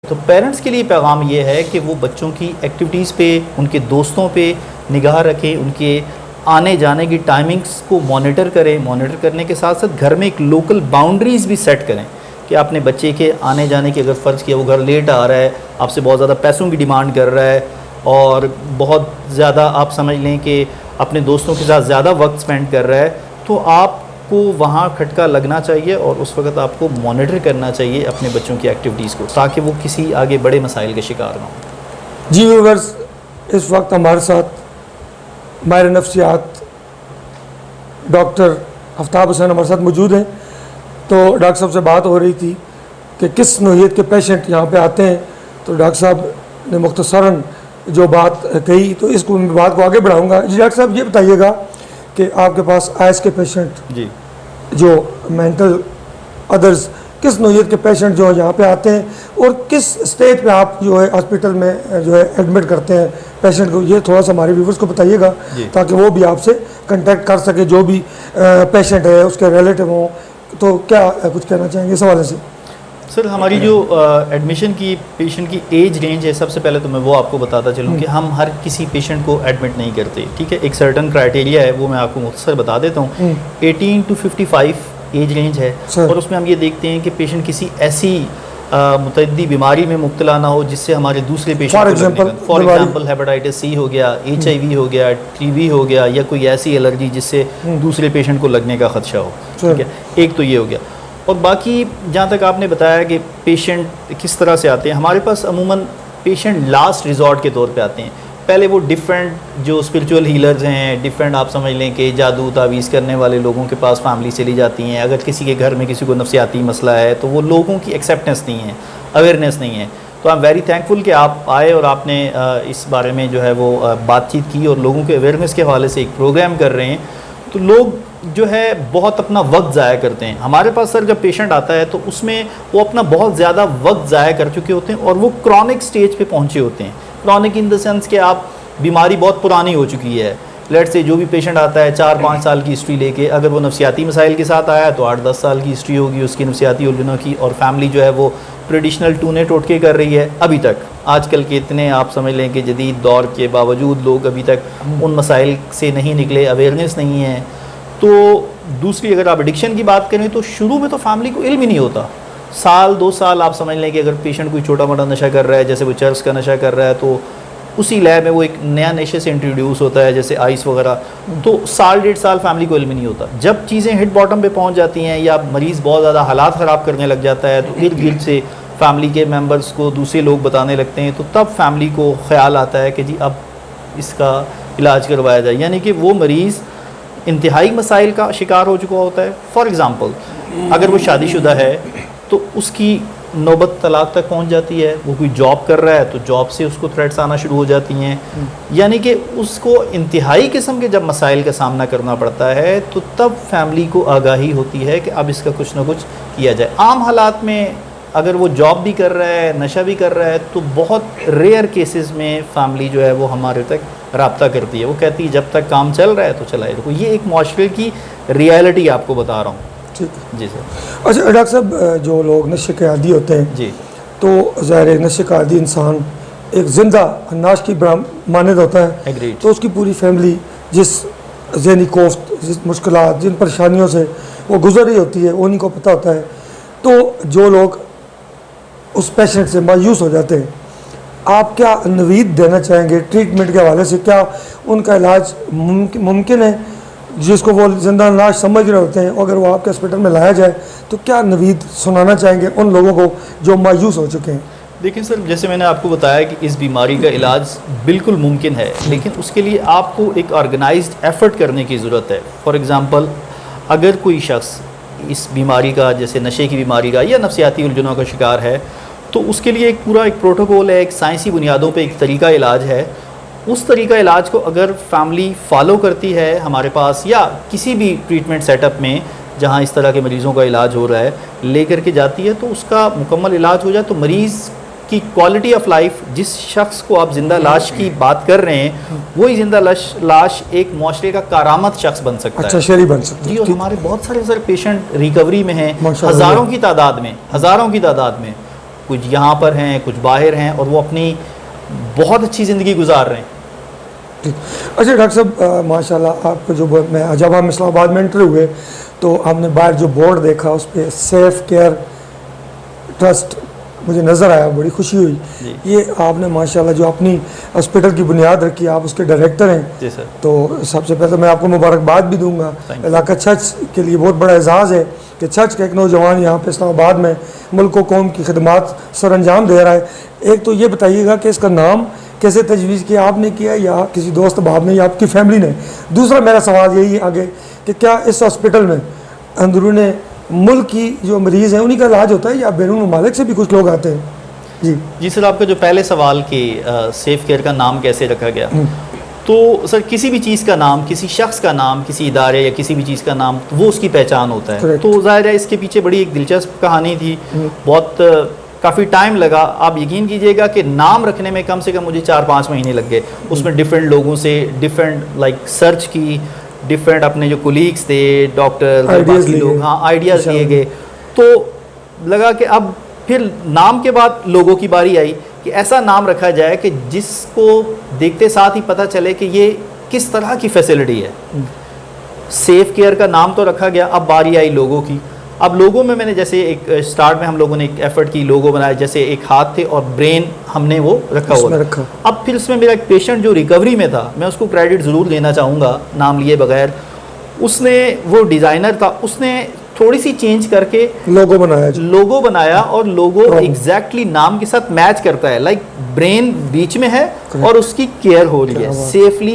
तो पेरेंट्स के लिए पैगाम ये है कि वो बच्चों की एक्टिविटीज़ पे, उनके दोस्तों पे निगाह रखें, उनके आने जाने की टाइमिंग्स को मॉनिटर करें। मॉनिटर करने के साथ साथ घर में एक लोकल बाउंड्रीज़ भी सेट करें कि आपने बच्चे के आने जाने की, अगर फ़र्ज़ किया वो घर लेट आ रहा है, आपसे बहुत ज़्यादा पैसों की डिमांड कर रहा है और बहुत ज़्यादा आप समझ लें कि अपने दोस्तों के साथ ज़्यादा वक्त स्पेंड कर रहा है, तो आपको वहाँ खटका लगना चाहिए और उस वक्त आपको मॉनिटर करना चाहिए अपने बच्चों की एक्टिविटीज़ को, ताकि वो किसी आगे बड़े मसाइल के शिकार ना हो। जी व्यूअर्स, इस वक्त हमारे साथ माहिर नफ्सियात डॉक्टर आफ्ताब हुसैन हमारे साथ मौजूद हैं। तो डॉक्टर साहब से बात हो रही थी कि किस नौइयत के पेशेंट यहाँ पे आते हैं, तो डॉक्टर साहब ने मुख्तसरन जो बात कही, तो इसको मैं बात को आगे बढ़ाऊँगा। जी डॉक्टर साहब, ये बताइएगा कि आपके पास आइस के पेशेंट जी, जो मेंटल अदर्स, किस नौइयत के पेशेंट जो यहाँ पे आते हैं और किस स्टेज पे आप जो है हॉस्पिटल में जो है एडमिट करते हैं पेशेंट को, ये थोड़ा सा हमारे व्यूवर्स को बताइएगा ताकि वो भी आपसे कांटेक्ट कर सके, जो भी पेशेंट है उसके रिलेटिव हों। तो क्या कुछ कहना चाहेंगे इस हवाले से? सर, हमारी जो एडमिशन की पेशेंट की एज रेंज है, सबसे पहले तो मैं वो आपको बताता चलूँ कि हम हर किसी पेशेंट को एडमिट नहीं करते, ठीक है। एक सर्टन क्राइटेरिया है, वो मैं आपको मुख्तसर बता देता हूँ। 18 to 55 एज रेंज है और उसमें हम ये देखते हैं कि पेशेंट किसी ऐसी मुतअद्दी बीमारी में मुब्तला ना हो जिससे हमारे दूसरे patient, for example hepatitis C हो गया, HIV हो गया, TB हो गया, या कोई ऐसी एलर्जी जिससे दूसरे पेशेंट को लगने का खदशा हो, ठीक है। एक तो ये हो गया। और बाकी जहाँ तक आपने बताया कि पेशेंट किस तरह से आते हैं, हमारे पास अमूमन पेशेंट लास्ट रिजॉर्ट के तौर पे आते हैं। पहले वो डिफरेंट जो स्पिरिचुअल हीलर्स हैं, डिफरेंट आप समझ लें कि जादू तावीज़ करने वाले लोगों के पास फैमिली चली जाती हैं। अगर किसी के घर में किसी को नफ्सियाती मसला है तो वो लोगों की एक्सेप्टेंस नहीं है, अवेयरनेस नहीं है। तो आई एम वेरी थैंकफुल कि आप आए और आपने इस बारे में जो है वो बातचीत की और लोगों के अवेयरनेस के हवाले से एक प्रोग्राम कर रहे हैं। तो लोग जो है बहुत अपना वक्त ज़ाया करते हैं। हमारे पास सर जब पेशेंट आता है तो उसमें वो अपना बहुत ज़्यादा वक्त ज़ाया कर चुके होते हैं और वो क्रॉनिक स्टेज पे पहुंचे होते हैं। क्रॉनिक इन द सेंस कि आप बीमारी बहुत पुरानी हो चुकी है। लेट से जो भी पेशेंट आता है 4-5 साल की हिस्ट्री लेके, अगर वो नफ्सियाती मसाइल के साथ आया तो 8-10 साल की हिस्ट्री होगी उसकी नफ्सियाती उलझनों की, और फैमिली जो है वो ट्रेडिशनल टूने टोटके कर रही है अभी तक। आजकल के इतने आप समझ लें कि जदीद दौर के बावजूद लोग अभी तक उन मसाइल से नहीं निकले, अवेयरनेस नहीं है। तो दूसरी, अगर आप एडिक्शन की बात करें तो शुरू में तो फैमिली को इल्म ही नहीं होता। 1-2 साल आप समझ लें कि अगर पेशेंट कोई छोटा मोटा नशा कर रहा है, जैसे वो चर्स का नशा कर रहा है, तो उसी लैब में वो एक नया नशे से इंट्रोड्यूस होता है जैसे आइस वगैरह, तो 1-1.5 साल फैमिली को इल्म नहीं होता। जब चीज़ें हिट बॉटम पे पहुंच जाती हैं या मरीज़ बहुत ज़्यादा हालात ख़राब करने लग जाता है तो इर्द गिर्द से फैमिली के मेम्बर्स को दूसरे लोग बताने लगते हैं, तो तब फैमिली को ख्याल आता है कि जी अब इसका इलाज करवाया जाए। यानी कि वो मरीज़ इंतहाई मसाइल का शिकार हो चुका होता है। फॉर एग्ज़ाम्पल, अगर वो शादीशुदा है तो उसकी नौबत तलाक तक पहुंच जाती है। वो कोई जॉब कर रहा है तो जॉब से उसको थ्रेट्स आना शुरू हो जाती हैं। यानी कि उसको इंतहाई किस्म के जब मसाइल का सामना करना पड़ता है तो तब फैमिली को आगाही होती है कि अब इसका कुछ ना कुछ किया जाए। आम हालात में अगर वो जॉब भी कर रहा है, नशा भी कर रहा है, तो बहुत रेयर केसेस में फैमिली जो है वो हमारे तक रब्ता करती है। वो कहती है जब तक काम चल रहा है तो चलाए रखो। ये एक माशरे की रियलिटी आपको बता रहा हूँ। ठीक जी सर। अच्छा डॉक्टर साहब, जो लोग नशे के आदी होते हैं जी, तो ज़ाहिर है नशे का आदी इंसान एक ज़िंदा नाश की मानद होता है। एग्रीड। तो उसकी पूरी फैमिली जिस ज़हनी कोफ्त, जिस मुश्किलात, जिन परेशानियों से वो गुजर रही होती है उन्हीं को पता होता है। तो जो लोग उस पेशेंट से मायूस हो जाते हैं, आप क्या नवीद देना चाहेंगे ट्रीटमेंट के हवाले से? क्या उनका इलाज मुमकिन है? जिसको वो जिंदा लाश समझ रहे होते हैं, अगर वो आपके हॉस्पिटल में लाया जाए तो क्या नवीद सुनाना चाहेंगे उन लोगों को जो मायूस हो चुके हैं? देखिए सर, जैसे मैंने आपको बताया कि इस बीमारी का इलाज बिल्कुल मुमकिन है, लेकिन उसके लिए आपको एक ऑर्गेनाइज्ड एफर्ट करने की ज़रूरत है। फॉर एग्ज़ाम्पल, अगर कोई शख्स इस बीमारी का, जैसे नशे की बीमारी का या नफ्सियाती उलझनों का शिकार है, तो उसके लिए एक पूरा एक प्रोटोकॉल है, एक साइंसी बुनियादों पे एक तरीका इलाज है। उस तरीका इलाज को अगर फैमिली फ़ॉलो करती है हमारे पास या किसी भी ट्रीटमेंट सेटअप में जहाँ इस तरह के मरीज़ों का इलाज हो रहा है लेकर के जाती है, तो उसका मुकम्मल इलाज हो जाए तो मरीज़ की क्वालिटी ऑफ लाइफ, जिस शख्स को आप जिंदा लाश की बात कर रहे हैं, वही जिंदा लाश एक मुआशरे का कारामद शख्स बन सकता है। अच्छा, शहरी बन सकता है। जी, और हमारे बहुत सारे सर पेशेंट रिकवरी में हैं, हज़ारों की तादाद में कुछ यहाँ पर हैं, कुछ बाहर हैं, और वो अपनी बहुत अच्छी ज़िंदगी गुजार रहे हैं। ठीक। अच्छा डॉक्टर साहब, माशाल्लाह आपको जब हम इस्लामाबाद में एंटर हुए तो हमने बाहर जो बोर्ड देखा उस पर सेफ केयर ट्रस्ट मुझे नज़र आया, बड़ी खुशी हुई। ये आपने माशाल्लाह जो अपनी हॉस्पिटल की बुनियाद रखी, आप उसके डायरेक्टर हैं। जी सर। तो सबसे पहले तो मैं आपको मुबारकबाद भी दूंगा। इलाका छछ के लिए बहुत बड़ा एजाज़ है कि छछ का एक नौजवान यहाँ पे इस्लामाबाद में मुल्क व कौम की खिदमात सर अंजाम दे रहा है। एक तो ये बताइएगा कि इसका नाम कैसे तजवीज़ किया, आपने किया या किसी दोस्त बाब ने या आपकी फैमिली ने? दूसरा मेरा सवाल यही आगे कि क्या इस हॉस्पिटल में अंदरून मुल्क की जो मरीज़ हैं उन्हीं का इलाज होता है या बैरून ममालिक से भी कुछ लोग आते हैं? जी सर, आपका जो पहले सवाल कि सेफ केयर का नाम कैसे रखा गया, तो सर किसी भी चीज़ का नाम, किसी शख्स का नाम, किसी इदारे या किसी भी चीज़ का नाम, वो उसकी पहचान होता है। Correct. तो ज़ाहिर है इसके पीछे बड़ी एक दिलचस्प कहानी थी, बहुत काफ़ी टाइम लगा। आप यकीन कीजिएगा कि नाम रखने में कम से कम मुझे 4-5 महीने लग गए। उसमें डिफरेंट लोगों से डिफरेंट सर्च की, डिफरेंट अपने जो कोलीग्स थे, डॉक्टर, बाकी लोग, हाँ, आइडियाज़ लिए गए। तो लगा कि अब फिर नाम के बाद लोगों की बारी आई कि ऐसा नाम रखा जाए कि जिसको देखते साथ ही पता चले कि ये किस तरह की फैसिलिटी है। सेफ केयर का नाम तो रखा गया, अब बारी आई लोगों की। अब लोगों में मैंने जैसे एक स्टार्ट में हम लोगों ने एक एफर्ट की, लोगो बनाया, जैसे एक हाथ थे और ब्रेन हमने वो रखा हुआ। अब फिर उसमें मेरा एक पेशेंट जो रिकवरी में था, मैं उसको क्रेडिट ज़रूर देना चाहूँगा नाम लिए बगैर, उसने, वो डिज़ाइनर था, उसने थोड़ी सी चेंज करके लोगो बनाया और लोगो एग्जैक्टली नाम के साथ मैच करता है। लाइक ब्रेन बीच में है और उसकी केयर हो रही है सेफली।